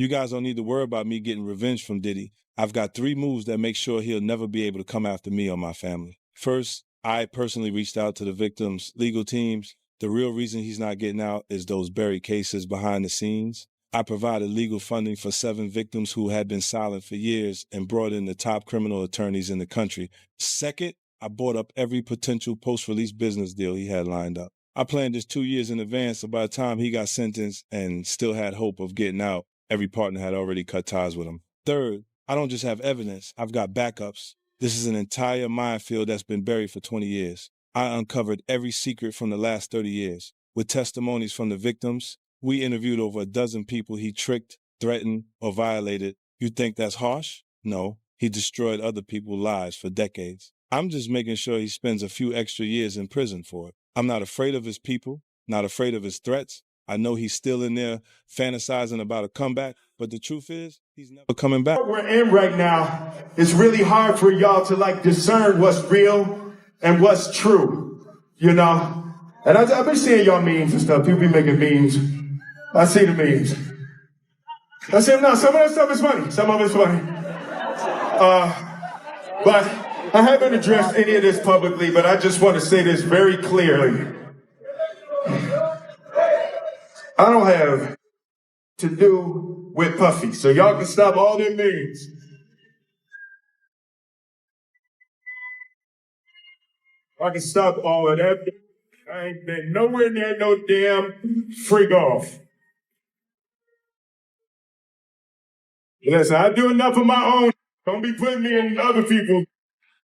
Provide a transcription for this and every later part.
You guys don't need to worry about me getting revenge from Diddy. I've got 3 moves that make sure he'll never be able to come after me or my family. First, I personally reached out to the victims' legal teams. The real reason he's not getting out is those buried cases behind the scenes. I provided legal funding for 7 victims who had been silent for years and brought in the top criminal attorneys in the country. Second, I bought up every potential post-release business deal he had lined up. I planned this 2 years in advance, so by the time he got sentenced and still had hope of getting out, every partner had already cut ties with him. Third, I don't just have evidence, I've got backups. This is an entire minefield that's been buried for 20 years. I uncovered every secret from the last 30 years. With testimonies from the victims, we interviewed over a dozen people he tricked, threatened, or violated. You think that's harsh? No, he destroyed other people's lives for decades. I'm just making sure he spends a few extra years in prison for it. I'm not afraid of his people, not afraid of his threats. I know he's still in there fantasizing about a comeback, but the truth is, he's never coming back. What we're in right now, it's really hard for y'all to discern what's real and what's true, you know? And I've been seeing y'all memes and stuff. People be making memes. I see the memes. I see them now. Some of that stuff is funny. Some of it's funny. But I haven't addressed any of this publicly, but I just want to say this very clearly. I don't have to do with Puffy, so y'all can stop all them memes. I can stop all of that. I ain't been nowhere near no damn freak off. Listen, I do enough of my own. Don't be putting me in other people's.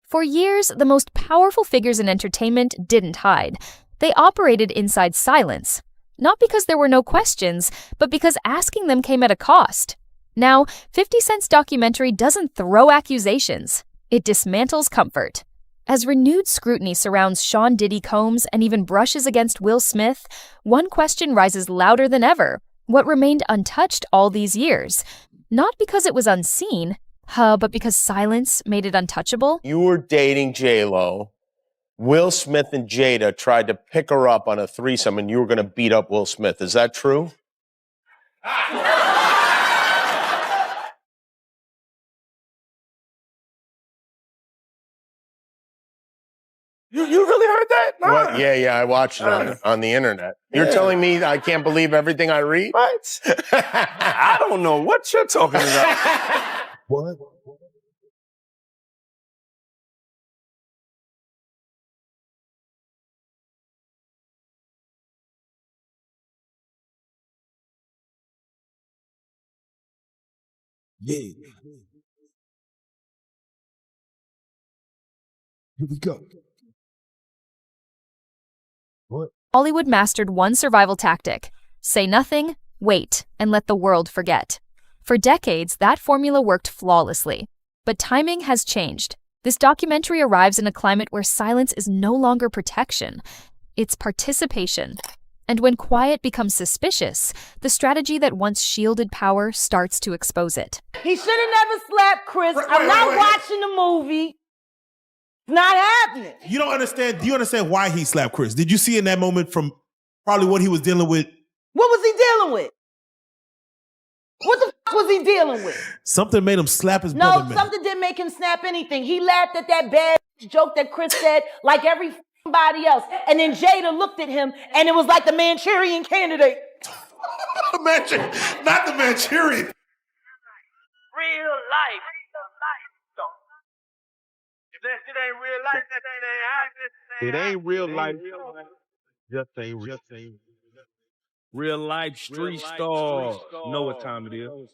For years, the most powerful figures in entertainment didn't hide. They operated inside silence. Not because there were no questions, but because asking them came at a cost. Now, 50 Cent's documentary doesn't throw accusations. It dismantles comfort. As renewed scrutiny surrounds Sean Diddy Combs and even brushes against Will Smith, one question rises louder than ever. What remained untouched all these years? Not because it was unseen, but because silence made it untouchable. You were dating J-Lo. Will Smith and Jada tried to pick her up on a threesome and you were going to beat up Will Smith. Is that true? You really heard that? Nah. What? Yeah, I watched it on the internet. You're telling me I can't believe everything I read? What? I don't know what you're talking about. What? Yeah. Here we go. What? Hollywood mastered one survival tactic: say nothing, wait, and let the world forget. For decades, that formula worked flawlessly. But timing has changed. This documentary arrives in a climate where silence is no longer protection, it's participation. And when quiet becomes suspicious, the strategy that once shielded power starts to expose it. He should have never slapped Chris. I'm not watching the movie. It's not happening. You don't understand. Do you understand why he slapped Chris? Did you see in that moment from probably what he was dealing with? What was he dealing with? What the fuck was he dealing with? Something made him slap his brother. No, something didn't make him snap anything. He laughed at that bad joke that Chris said like everybody else. And then Jada looked at him and it was like the Manchurian Candidate. Not the Manchurian. Real life. If that shit ain't real life, that shit ain't happening. It ain't real life. Just ain't real. Real life street star. Know what time it is.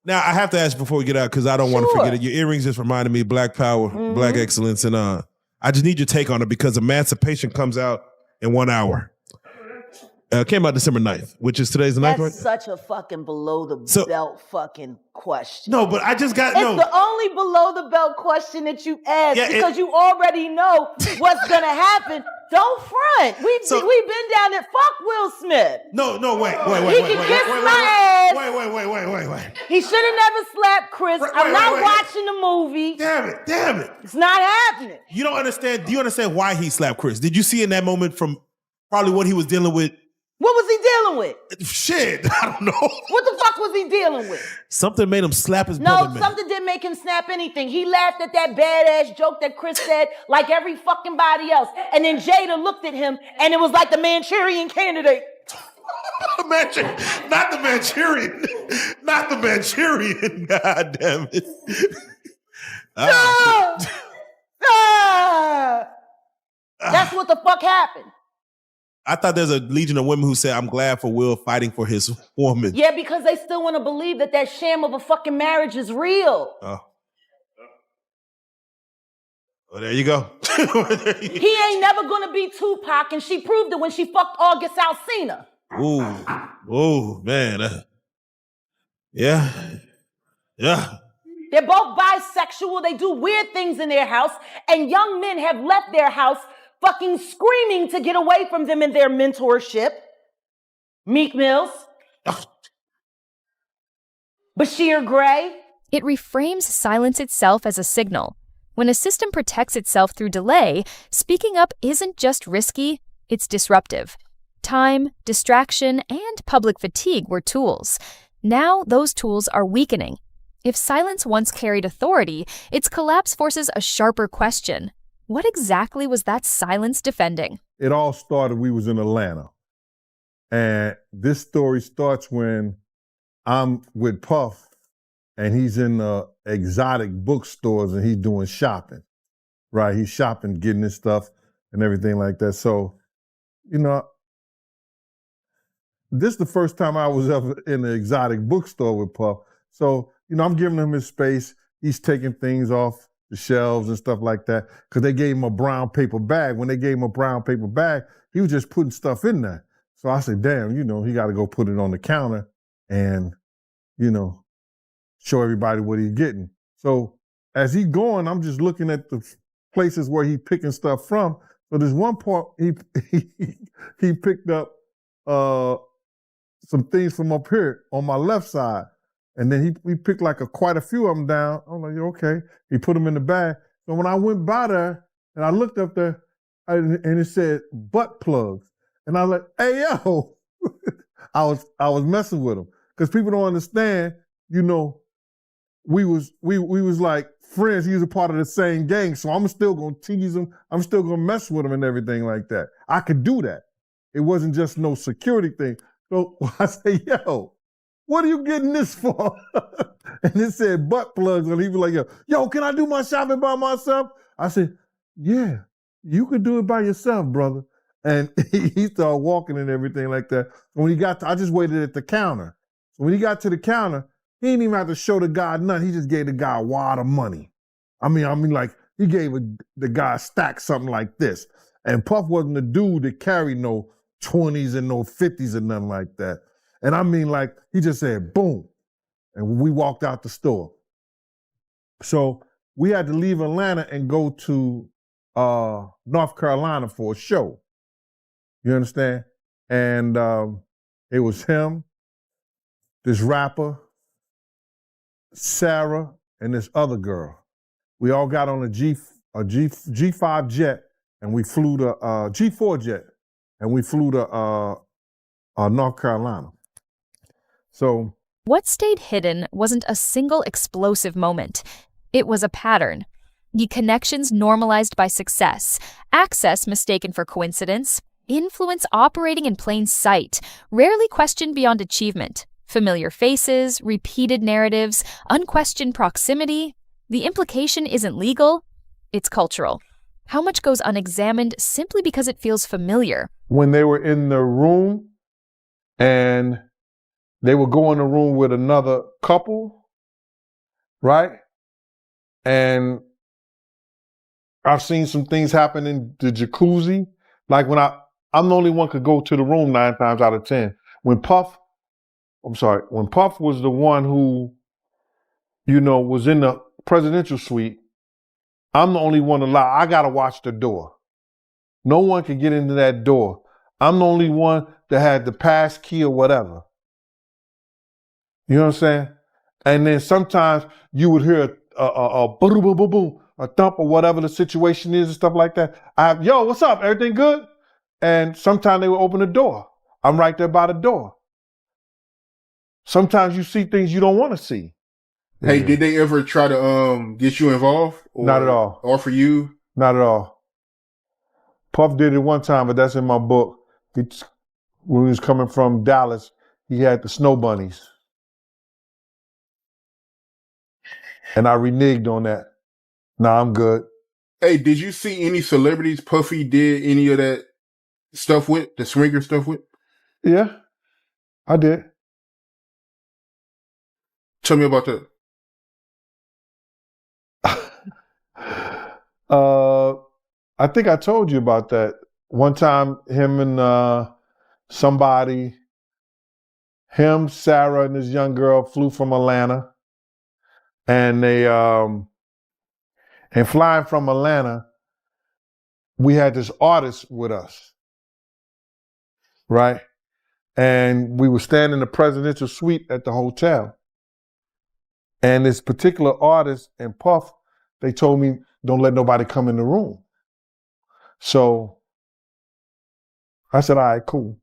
Now, I have to ask before we get out, because I don't want to forget it. Your earrings just reminded me of Black Power, Black Excellence, and I just need your take on it because Emancipation comes out in 1 hour. Came out December 9th, which is today's the 9th, right? That's such a fucking below the belt fucking question. No, but I just got It's the only below the belt question that you ask because you already know what's gonna happen. Don't front. We've been down there. Fuck Will Smith. No, wait. He can kiss my ass. Wait. He should have never slapped Chris. I'm not watching the movie. Damn it. It's not happening. Do you understand why he slapped Chris? Did you see in that moment from probably what he was dealing with? What was he dealing with? Shit, I don't know. What the fuck was he dealing with? Something made him slap his brother. No, something didn't make him snap anything. He laughed at that badass joke that Chris said like every fucking body else. And then Jada looked at him and it was like the Manchurian Candidate. Not the Manchurian. Not the Manchurian. God damn it. That's what the fuck happened. I thought there's a legion of women who said, I'm glad for Will fighting for his woman. Yeah, because they still want to believe that that sham of a fucking marriage is real. Oh. Well, there you go. He ain't never going to be Tupac, and she proved it when she fucked August Alsina. Ooh, man. Yeah. They're both bisexual. They do weird things in their house, and young men have left their house fucking screaming to get away from them in their mentorship. Meek Mills. Bashir Gray. It reframes silence itself as a signal. When a system protects itself through delay, speaking up isn't just risky, it's disruptive. Time, distraction, and public fatigue were tools. Now those tools are weakening. If silence once carried authority, its collapse forces a sharper question. What exactly was that silence defending? It all started, we was in Atlanta. And this story starts when I'm with Puff and he's in the exotic bookstores and he's doing shopping, right? He's shopping, getting his stuff and everything like that. So, you know, this is the first time I was ever in an exotic bookstore with Puff. So, you know, I'm giving him his space. He's taking things off the shelves and stuff like that, because they gave him a brown paper bag. When they gave him a brown paper bag, he was just putting stuff in there. So I said, damn, you know, he got to go put it on the counter and, you know, show everybody what he's getting. So as he's going, I'm just looking at the places where he's picking stuff from. So there's one part he picked up some things from up here on my left side. And then he picked like quite a few of them down. I'm like, okay. He put them in the bag. So when I went by there and I looked up there and it said butt plugs. And I was like, hey, yo. I was messing with him. Because people don't understand, you know, we was like friends. He was a part of the same gang. So I'm still going to tease him. I'm still going to mess with him and everything like that. I could do that. It wasn't just no security thing. So I say, yo, what are you getting this for? And it said butt plugs. And he was like, yo, can I do my shopping by myself? I said, yeah, you could do it by yourself, brother. And he started walking and everything like that. When he got I just waited at the counter. So when he got to the counter, he didn't even have to show the guy nothing. He just gave the guy a wad of money. I mean, like, he gave the guy a stack something like this. And Puff wasn't the dude that carried no 20s and no 50s and nothing like that. And I mean, like, he just said, boom. And we walked out the store. So we had to leave Atlanta and go to North Carolina for a show. You understand? And it was him, this rapper, Sarah, and this other girl. We all got on a G5 jet, and we flew to G4 jet, and we flew to North Carolina. So what stayed hidden wasn't a single explosive moment. It was a pattern. The connections normalized by success, access mistaken for coincidence, influence operating in plain sight, rarely questioned beyond achievement, familiar faces, repeated narratives, unquestioned proximity. The implication isn't legal, it's cultural. How much goes unexamined simply because it feels familiar? When they were in the room and they would go in the room with another couple, right? And I've seen some things happen in the jacuzzi. Like when I'm the only one could go to the room 9 times out of 10. When Puff was the one who, you know, was in the presidential suite, I'm the only one allowed. I gotta watch the door. No one can get into that door. I'm the only one that had the pass key or whatever. You know what I'm saying? And then sometimes you would hear a boom, boom, boom, boom, a thump or whatever the situation is and stuff like that. Yo, what's up? Everything good? And sometimes they would open the door. I'm right there by the door. Sometimes you see things you don't want to see. Hey, did they ever try to get you involved? Or Not at all. Offer you? Not at all. Puff did it one time, but that's in my book. When he was coming from Dallas, he had the snow bunnies. And I reneged on that. Nah, I'm good. Hey, did you see any celebrities Puffy did any of that stuff with, the swinger stuff with? Yeah, I did. Tell me about that. I think I told you about that. One time, him and somebody, him, Sarah, and this young girl flew from Atlanta. And they, and flying from Atlanta, we had this artist with us, right? And we were staying in the presidential suite at the hotel. And this particular artist and Puff, they told me, don't let nobody come in the room. So I said, all right, cool.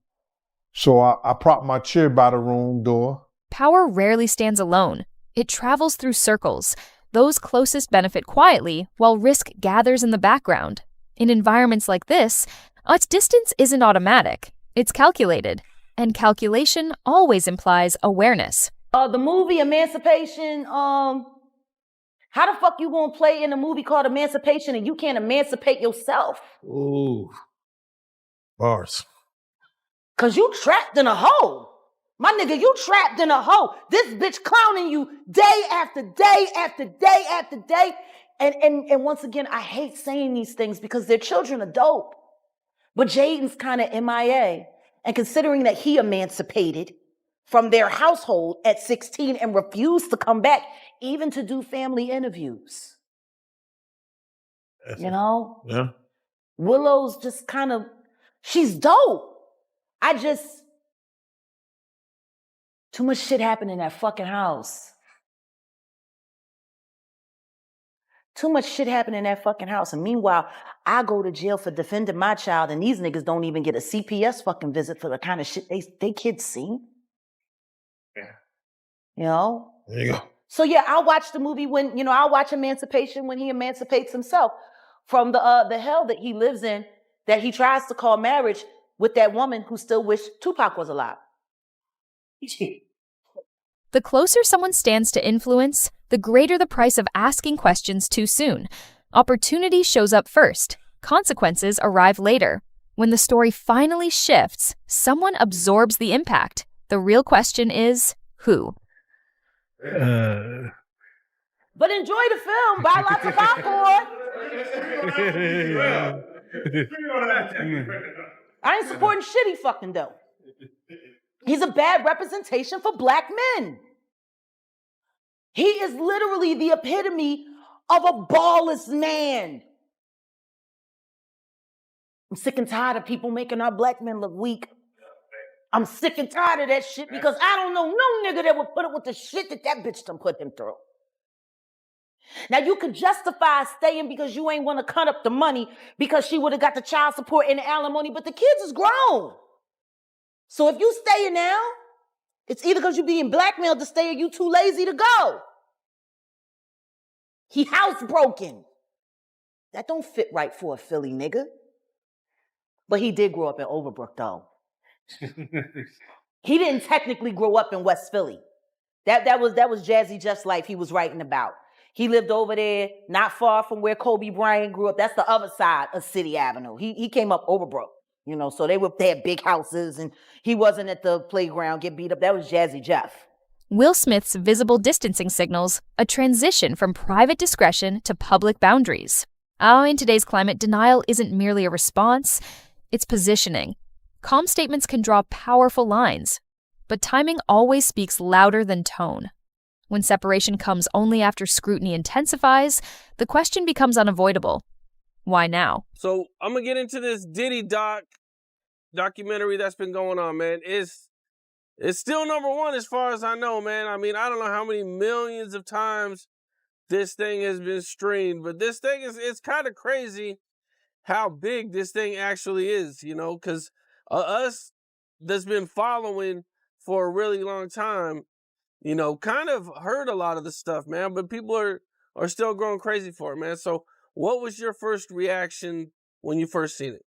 So I propped my chair by the room door. Power rarely stands alone. It travels through circles. Those closest benefit quietly, while risk gathers in the background. In environments like this, its distance isn't automatic. It's calculated. And calculation always implies awareness. The movie Emancipation, how the fuck you gonna play in a movie called Emancipation and you can't emancipate yourself? Ooh. Bars. Cause you trapped in a hole. My nigga, you trapped in a hole. This bitch clowning you day after day after day after day. And once again, I hate saying these things because their children are dope. But Jaden's kind of MIA. And considering that he emancipated from their household at 16 and refused to come back, even to do family interviews. You know? Yeah. Willow's just kind of, she's dope. Too much shit happened in that fucking house. Too much shit happened in that fucking house. And meanwhile, I go to jail for defending my child and these niggas don't even get a CPS fucking visit for the kind of shit they kids see. Yeah. You know? There you go. So yeah, I'll watch the movie when, I'll watch Emancipation when he emancipates himself from the hell that he lives in, that he tries to call marriage with that woman who still wished Tupac was alive. The closer someone stands to influence, the greater the price of asking questions too soon. Opportunity shows up first. Consequences arrive later. When the story finally shifts, someone absorbs the impact. The real question is, who? But enjoy the film. Buy lots of popcorn. I ain't supporting shit he fucking do. He's a bad representation for black men. He is literally the epitome of a ballless man. I'm sick and tired of people making our black men look weak. I'm sick and tired of that shit because I don't know no nigga that would put up with the shit that bitch done put him through. Now you could justify staying because you ain't want to cut up the money because she would have got the child support and the alimony, but the kids is grown. So if you staying now, it's either because you being blackmailed to stay or you too lazy to go. He housebroken. That don't fit right for a Philly nigga. But he did grow up in Overbrook though. He didn't technically grow up in West Philly. That was Jazzy Just Life he was writing about. He lived over there, not far from where Kobe Bryant grew up. That's the other side of City Avenue. He came up Overbrook, so they had big houses and he wasn't at the playground, get beat up. That was Jazzy Jeff. Will Smith's visible distancing signals a transition from private discretion to public boundaries. In today's climate, denial isn't merely a response, it's positioning. Calm statements can draw powerful lines, but timing always speaks louder than tone. When separation comes only after scrutiny intensifies, the question becomes unavoidable. Why now? So I'm gonna get into this Diddy documentary that's been going on, man. It's still number one as far as I know, man. I mean, I don't know how many millions of times this thing has been streamed, but this thing it's kind of crazy how big this thing actually is, because us that's been following for a really long time, you know, kind of heard a lot of this stuff, man, but people are still going crazy for it, man. So what was your first reaction when you first seen it?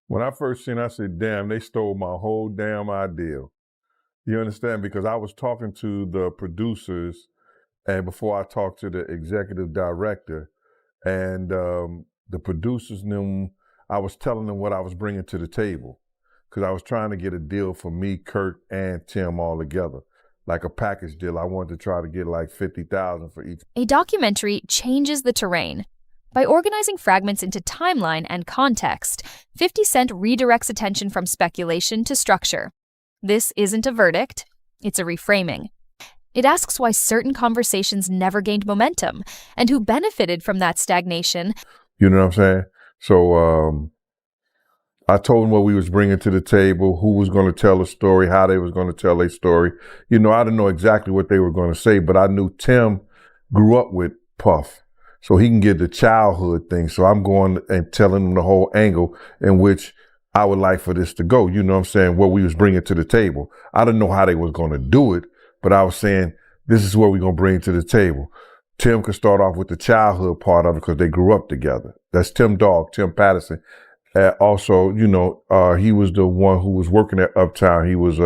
When I first seen it, I said, damn, they stole my whole damn idea. You understand? Because I was talking to the producers, and before I talked to the executive director, and the producers knew, I was telling them what I was bringing to the table. Because I was trying to get a deal for me, Kurt, and Tim all together. Like a package deal. I wanted to try to get like $50,000 for each. A documentary changes the terrain. By organizing fragments into timeline and context, 50 Cent redirects attention from speculation to structure. This isn't a verdict, it's a reframing. It asks why certain conversations never gained momentum and who benefited from that stagnation. You know what I'm saying? So I told them what we was bringing to the table, who was going to tell the story, how they was going to tell their story. You know, I didn't know exactly what they were going to say, but I knew Tim grew up with Puff, so he can get the childhood thing. So I'm going and telling them the whole angle in which I would like for this to go. You know what I'm saying? What we was bringing to the table. I didn't know how they was going to do it, but I was saying, this is what we're going to bring to the table. Tim could start off with the childhood part of it because they grew up together. That's Tim Dog, Tim Patterson. Also, you know, he was the one who was working at Uptown. He was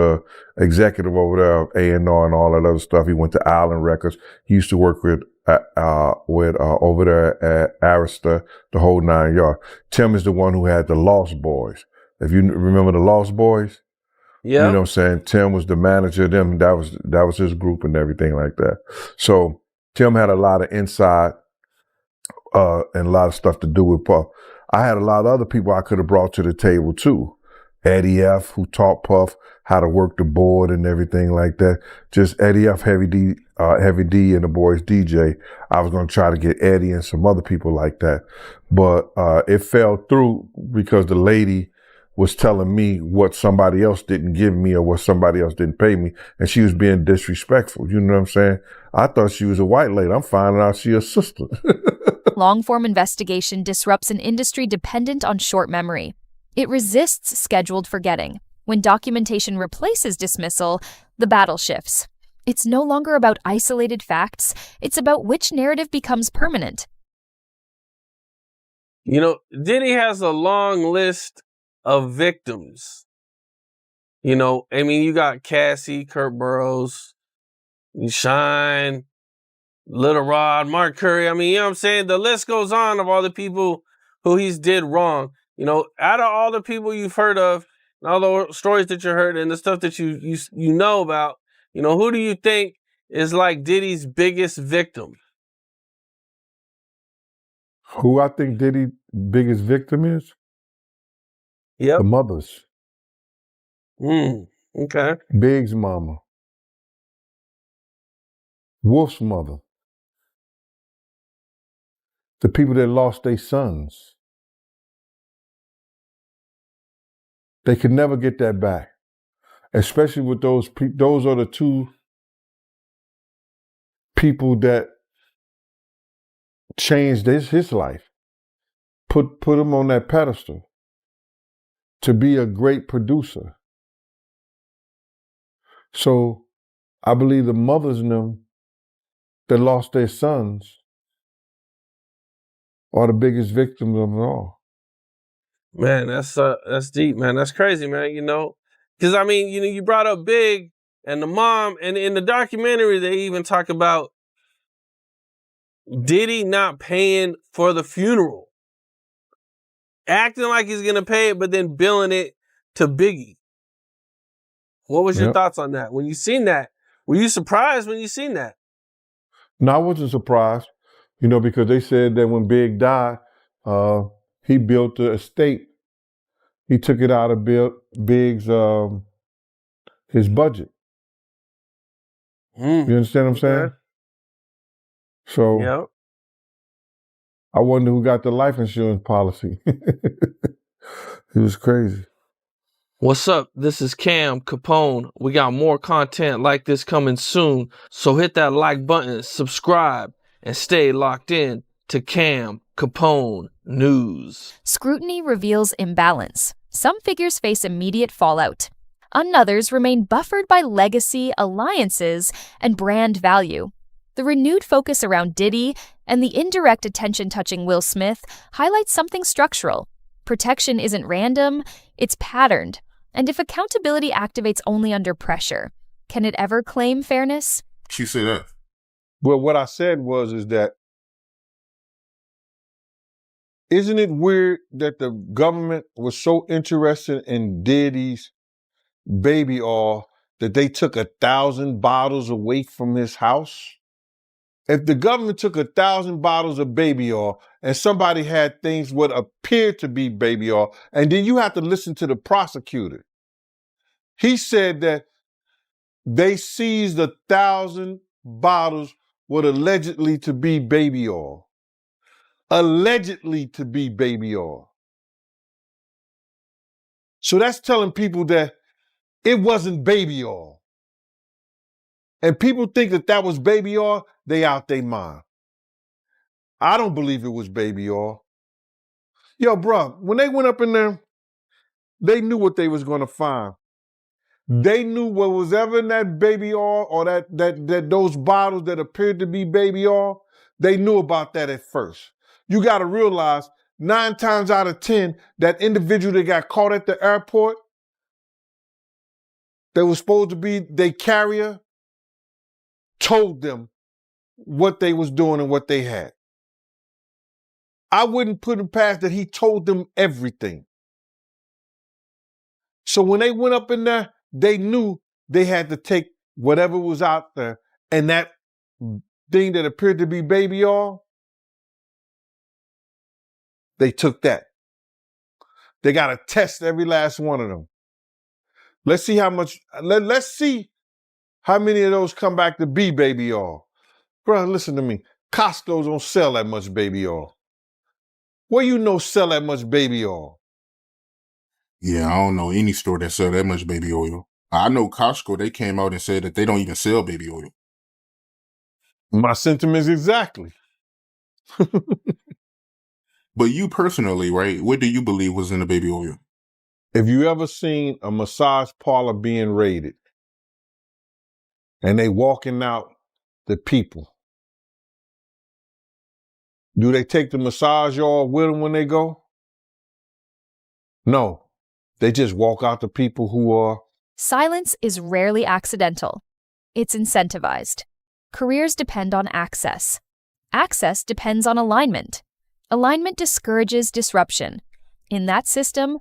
executive over there, A&R and all that other stuff. He went to Island Records. He used to work with over there at Arista, the whole 9 yards. Tim is the one who had the Lost Boys. If you remember the Lost Boys, Yeah. you know what I'm saying? Tim was the manager of them. That was his group and everything like that. So Tim had a lot of inside and a lot of stuff to do with Puff. I had a lot of other people I could have brought to the table too. Eddie F, who taught Puff how to work the board and everything like that. Just Eddie F, Heavy D, and the boys DJ. I was going to try to get Eddie and some other people like that. But it fell through because the lady was telling me what somebody else didn't give me or what somebody else didn't pay me. And she was being disrespectful. You know what I'm saying? I thought she was a white lady. I'm finding out she's a sister. Long-form investigation disrupts an industry dependent on short memory. It resists scheduled forgetting. When documentation replaces dismissal, the battle shifts. It's no longer about isolated facts. It's about which narrative becomes permanent. You know, Diddy has a long list of victims. You know, I mean, you got Cassie, Kurt Burrows, Shine, Little Rod, Mark Curry. I mean, you know what I'm saying? The list goes on of all the people who he's did wrong. You know, out of all the people you've heard of, and all the stories that you heard and the stuff that you know about, you know, who do you think is like Diddy's biggest victim? Who I think Diddy's biggest victim is? Yep. The mothers. Okay. Big's mama. Wolf's mother. The people that lost their sons. They could never get that back. Especially with those people. Those are the two people that changed his life. Put him on that pedestal to be a great producer. So I believe the mothers in them that lost their sons are the biggest victims of it all. Man, that's deep, man. That's crazy, man. You know, because I mean, you know, you brought up Big and the mom, and in the documentary they even talk about Diddy not paying for the funeral, acting like he's gonna pay it, but then billing it to Biggie. What was your thoughts on that? When you seen that, were you surprised when you seen that? No, I wasn't surprised, you know, because they said that when Big died, he built the estate. He took it out of Big's his budget. You understand what I'm saying? So yeah. I wonder who got the life insurance policy. It was crazy. What's up? This is Cam Capone. We got more content like this coming soon, so hit that like button, subscribe, and stay locked in to Cam Capone News. Scrutiny reveals imbalance. Some figures face immediate fallout. Others remain buffered by legacy, alliances, and brand value. The renewed focus around Diddy and the indirect attention touching Will Smith highlights something structural. Protection isn't random, it's patterned. And if accountability activates only under pressure, can it ever claim fairness? She said that. Well, what I said is that isn't it weird that the government was so interested in Diddy's baby oil that they took 1,000 bottles away from his house? If the government took 1,000 bottles of baby oil and somebody had things what appeared to be baby oil, and then you have to listen to the prosecutor. He said that they seized 1,000 bottles what allegedly to be baby oil. Allegedly to be baby oil. So that's telling people that it wasn't baby oil. And people think that that was baby oil, they out their mind. I don't believe it was baby oil. Yo, bro, when they went up in there, they knew what they was gonna find. They knew what was ever in that baby oil or that those bottles that appeared to be baby oil, they knew about that at first. You gotta realize 9 times out of 10, that individual that got caught at the airport, that was supposed to be their carrier, told them what they was doing and what they had. I wouldn't put him past that he told them everything. So when they went up in there, they knew they had to take whatever was out there, and that thing that appeared to be baby oil, they took that. They got to test every last one of them. Let's see let's see how many of those come back to be baby oil. Bro, listen to me. Costco don't sell that much baby oil. Where you know sell that much baby oil? Yeah, I don't know any store that sell that much baby oil. I know Costco, they came out and said that they don't even sell baby oil. My sentiments exactly. But you personally, right, what do you believe was in the baby oil? If you ever seen a massage parlor being raided and they walking out the people, do they take the massage oil with them when they go? No, they just walk out the people who are. Silence is rarely accidental. It's incentivized. Careers depend on access. Access depends on alignment. Alignment discourages disruption. In that system,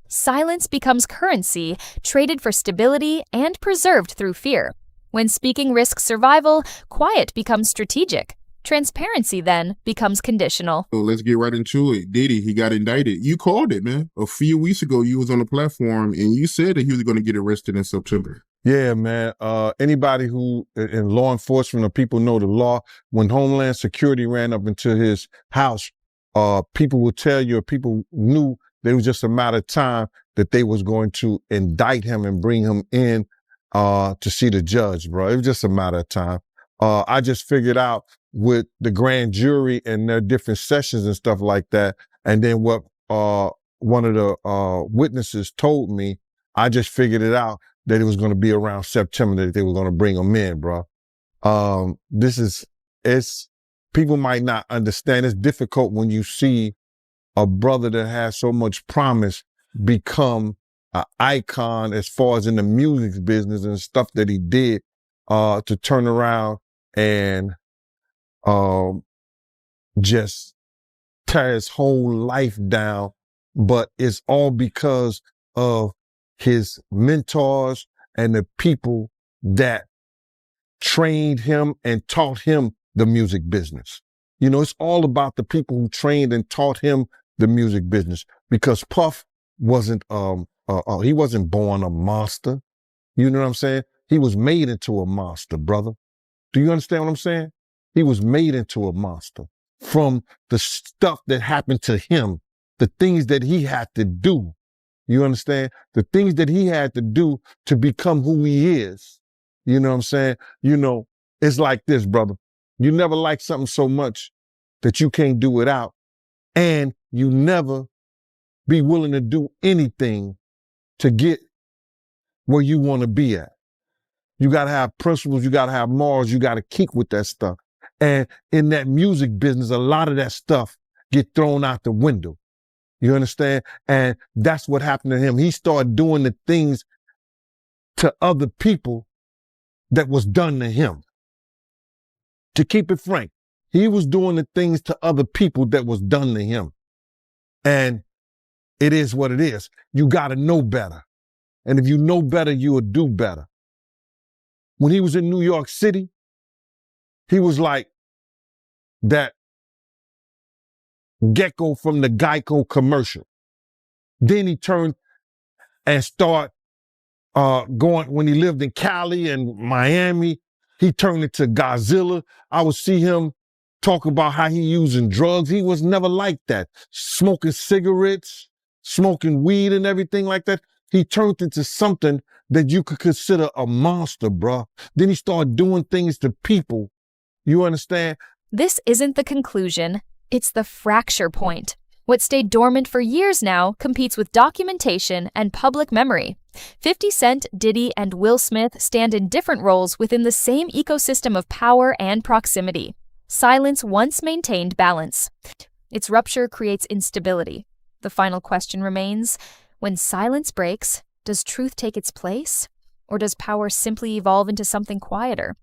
silence becomes currency traded for stability and preserved through fear. When speaking risks survival, quiet becomes strategic. Transparency then becomes conditional. So let's get right into it. Diddy, he got indicted. You called it, man. A few weeks ago, you was on the platform and you said that he was going to get arrested in September. Yeah, man. Anybody who in law enforcement or people know the law, when Homeland Security ran up into his house, people will tell you, or people knew that it was just a matter of time that they was going to indict him and bring him in to see the judge, bro. It was just a matter of time. I just figured out with the grand jury and their different sessions and stuff like that, and then what one of the witnesses told me, I just figured it out that it was going to be around September that they were going to bring him in, bro. People might not understand. It's difficult when you see a brother that has so much promise become an icon as far as in the music business and stuff that he did, to turn around and just tear his whole life down. But it's all because of his mentors and the people that trained him and taught him the music business. You know, it's all about the people who trained and taught him the music business, because Puff wasn't, he wasn't born a monster. You know what I'm saying? He was made into a monster, brother. Do you understand what I'm saying? He was made into a monster from the stuff that happened to him, the things that he had to do. You understand? The things that he had to do to become who he is. You know what I'm saying? You know, it's like this, brother. You never like something so much that you can't do without, and you never be willing to do anything to get where you want to be at. You got to have principles. You got to have morals. You got to keep with that stuff. And in that music business, a lot of that stuff get thrown out the window. You understand? And that's what happened to him. He started doing the things to other people that was done to him. To keep it frank, he was doing the things to other people that was done to him. And it is what it is. You got to know better. And if you know better, you will do better. When he was in New York City, he was like that gecko from the Geico commercial. Then he turned and started going, when he lived in Cali and Miami, he turned into Godzilla. I would see him talk about how he using drugs. He was never like that. Smoking cigarettes, smoking weed and everything like that. He turned into something that you could consider a monster, bruh. Then he started doing things to people. You understand? This isn't the conclusion, it's the fracture point. What stayed dormant for years now competes with documentation and public memory. 50 Cent, Diddy, and Will Smith stand in different roles within the same ecosystem of power and proximity. Silence once maintained balance. Its rupture creates instability. The final question remains, when silence breaks, does truth take its place? Or does power simply evolve into something quieter?